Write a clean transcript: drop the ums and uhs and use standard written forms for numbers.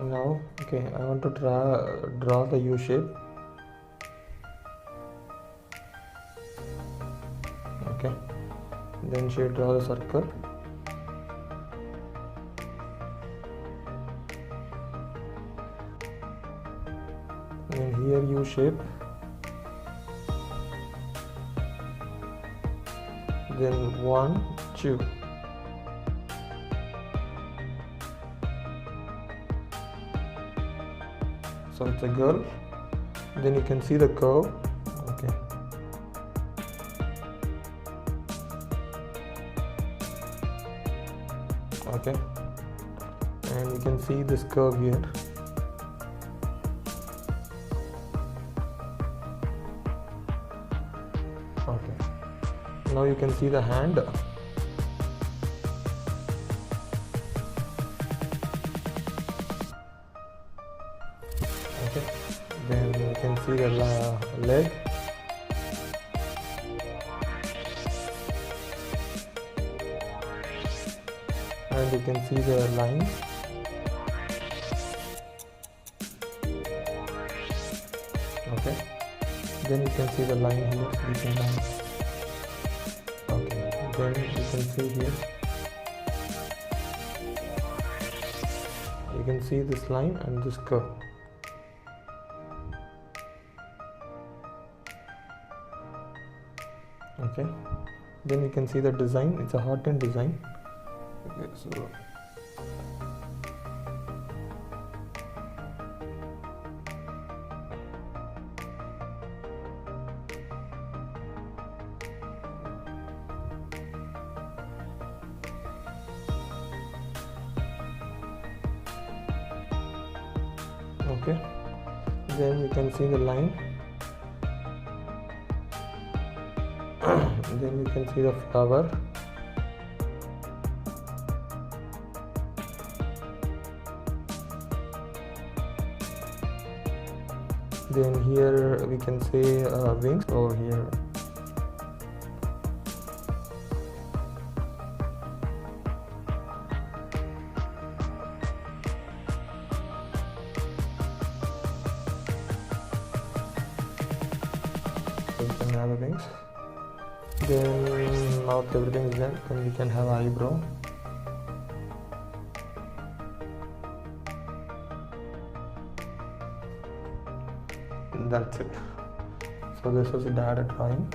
Now, okay, I want to draw the U shape. Okay, then she draw the circle. And here U shape. Then 1, 2. So it's a girl. Then you can see the curve. Okay. Okay. And you can see this curve here. Okay. Now you can see the hand. Okay. Then you can see the leg. And you can see the line. Okay. Then you can see the line here, sleeping line. Okay. Then you can see here. You can see this line and this curve. Okay. Then you can see the design. It's a heart and design. Okay, so okay, then you can see the line. Then you can see the flower. Then here we can say wings over here. So we can have the wings. Then now everything is done, then we can have eyebrow. That's it. So this was a data drawing.